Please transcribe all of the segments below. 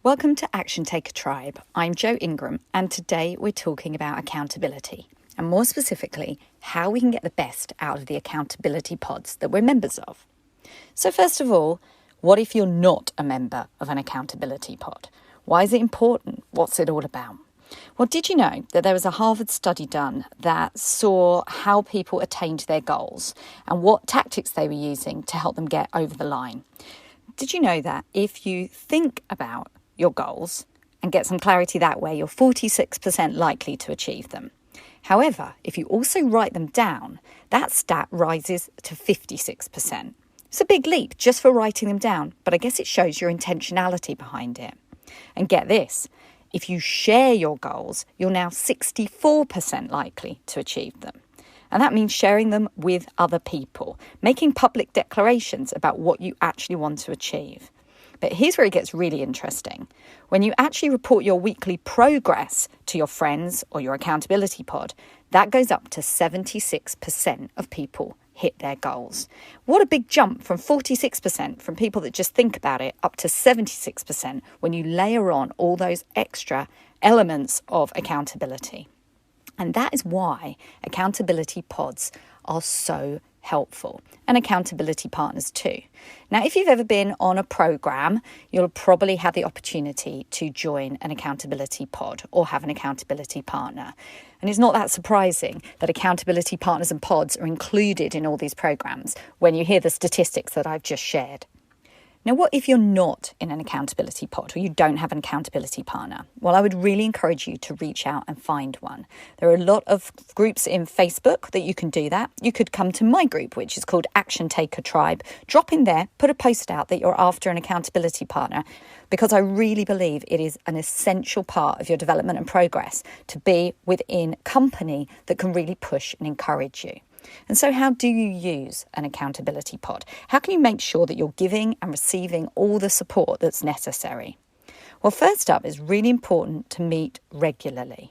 Welcome to Action Taker Tribe. I'm Jo Ingram, and today we're talking about accountability, and more specifically, how we can get the best out of the accountability pods that we're members of. So first of all, what if you're not a member of an accountability pod? Why is it important? What's it all about? Well, did you know that there was a Harvard study done that saw how people attained their goals and what tactics they were using to help them get over the line? Did you know that if you think about your goals and get some clarity that way, you're 46% likely to achieve them? However, if you also write them down, that stat rises to 56%. It's a big leap just for writing them down, but I guess it shows your intentionality behind it. And get this, if you share your goals, you're now 64% likely to achieve them. And that means sharing them with other people, making public declarations about what you actually want to achieve. But here's where it gets really interesting. When you actually report your weekly progress to your friends or your accountability pod, that goes up to 76% of people hit their goals. What a big jump from 46% from people that just think about it up to 76% when you layer on all those extra elements of accountability. And that is why accountability pods are so helpful, and accountability partners too. Now, if you've ever been on a program, you'll probably have the opportunity to join an accountability pod or have an accountability partner. And it's not that surprising that accountability partners and pods are included in all these programs when you hear the statistics that I've just shared. Now, what if you're not in an accountability pod or you don't have an accountability partner? Well, I would really encourage you to reach out and find one. There are a lot of groups in Facebook that you can do that. You could come to my group, which is called Action Taker Tribe. Drop in there, put a post out that you're after an accountability partner, because I really believe it is an essential part of your development and progress to be within company that can really push and encourage you. And so how do you use an accountability pod? How can you make sure that you're giving and receiving all the support that's necessary? Well, first up, it's really important to meet regularly.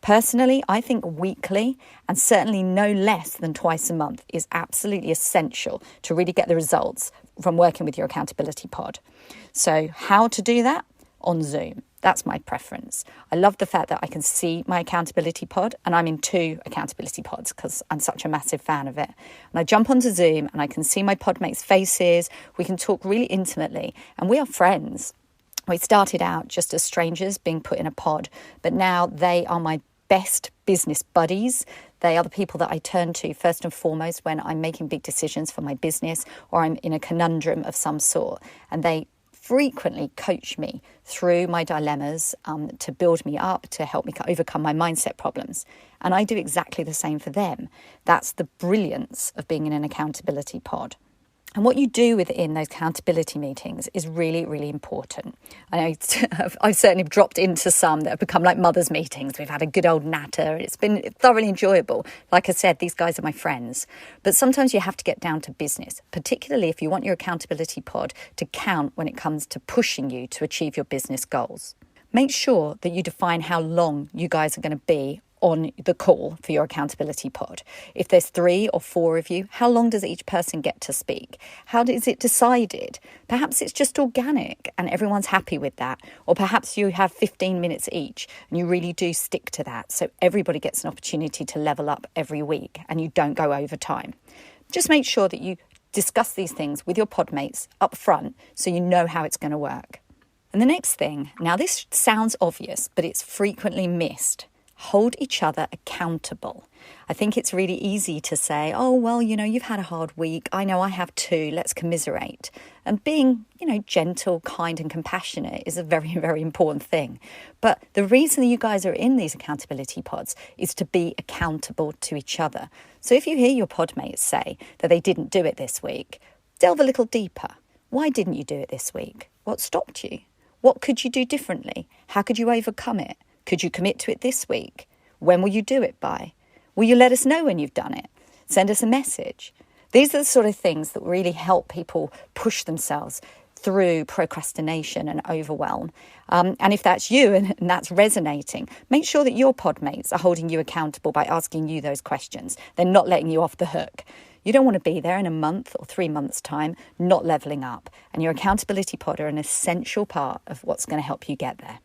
Personally, I think weekly and certainly no less than twice a month is absolutely essential to really get the results from working with your accountability pod. So how to do that? On Zoom. That's my preference. I love the fact that I can see my accountability pod, and I'm in 2 accountability pods because I'm such a massive fan of it. And I jump onto Zoom and I can see my podmates' faces. We can talk really intimately, and we are friends. We started out just as strangers being put in a pod, but now they are my best business buddies. They are the people that I turn to first and foremost when I'm making big decisions for my business or I'm in a conundrum of some sort. And they frequently coach me through my dilemmas to build me up, to help me overcome my mindset problems. And I do exactly the same for them. That's the brilliance of being in an accountability pod. And what you do within those accountability meetings is really, really important. I know I've certainly dropped into some that have become like mothers' meetings. We've had a good old natter. It's been thoroughly enjoyable. Like I said, these guys are my friends. But sometimes you have to get down to business, particularly if you want your accountability pod to count when it comes to pushing you to achieve your business goals. Make sure that you define how long you guys are going to be on the call for your accountability pod. If there's 3 or 4 of you, how long does each person get to speak? How is it decided? Perhaps it's just organic and everyone's happy with that. Or perhaps you have 15 minutes each and you really do stick to that, so everybody gets an opportunity to level up every week and you don't go over time. Just make sure that you discuss these things with your podmates up front so you know how it's going to work. And the next thing, now this sounds obvious, but it's frequently missed. Hold each other accountable. I think it's really easy to say, oh, well, you've had a hard week. I know I have too. Let's commiserate. And being, gentle, kind and compassionate is a very, very important thing. But the reason that you guys are in these accountability pods is to be accountable to each other. So if you hear your podmates say that they didn't do it this week, delve a little deeper. Why didn't you do it this week? What stopped you? What could you do differently? How could you overcome it? Could you commit to it this week? When will you do it by? Will you let us know when you've done it? Send us a message. These are the sort of things that really help people push themselves through procrastination and overwhelm. And if that's you and that's resonating, make sure that your podmates are holding you accountable by asking you those questions. They're not letting you off the hook. You don't want to be there in a month or 3 months' time not leveling up, and your accountability pod are an essential part of what's going to help you get there.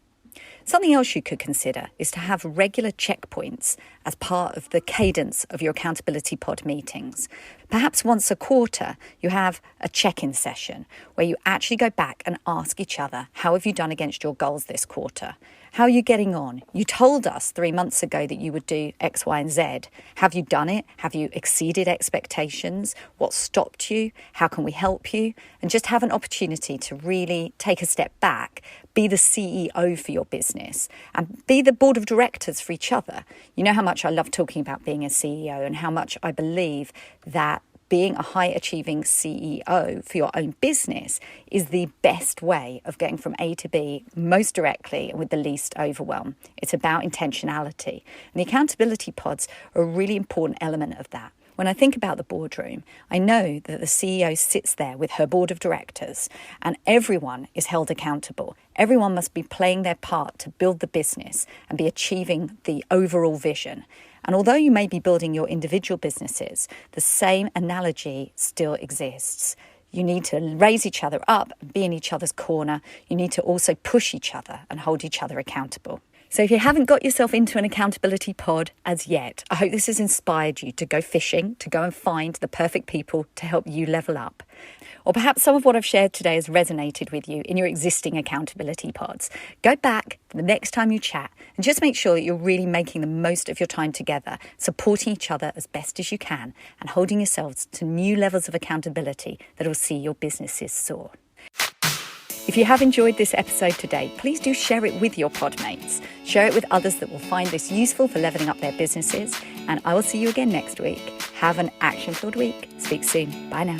Something else you could consider is to have regular checkpoints as part of the cadence of your accountability pod meetings. Perhaps once a quarter, you have a check-in session where you actually go back and ask each other, how have you done against your goals this quarter? How are you getting on? You told us 3 months ago that you would do X, Y, and Z. Have you done it? Have you exceeded expectations? What stopped you? How can we help you? And just have an opportunity to really take a step back, be the CEO for your business, and be the board of directors for each other. You know how much I love talking about being a CEO and how much I believe that being a high-achieving CEO for your own business is the best way of getting from A to B most directly and with the least overwhelm. It's about intentionality. And the accountability pods are a really important element of that. When I think about the boardroom, I know that the CEO sits there with her board of directors and everyone is held accountable. Everyone must be playing their part to build the business and be achieving the overall vision. And although you may be building your individual businesses, the same analogy still exists. You need to raise each other up, be in each other's corner. You need to also push each other and hold each other accountable. So if you haven't got yourself into an accountability pod as yet, I hope this has inspired you to go fishing, to go and find the perfect people to help you level up. Or perhaps some of what I've shared today has resonated with you in your existing accountability pods. Go back the next time you chat and just make sure that you're really making the most of your time together, supporting each other as best as you can and holding yourselves to new levels of accountability that will see your businesses soar. If you have enjoyed this episode today, please do share it with your podmates. Share it with others that will find this useful for leveling up their businesses. And I will see you again next week. Have an action-filled week. Speak soon. Bye now.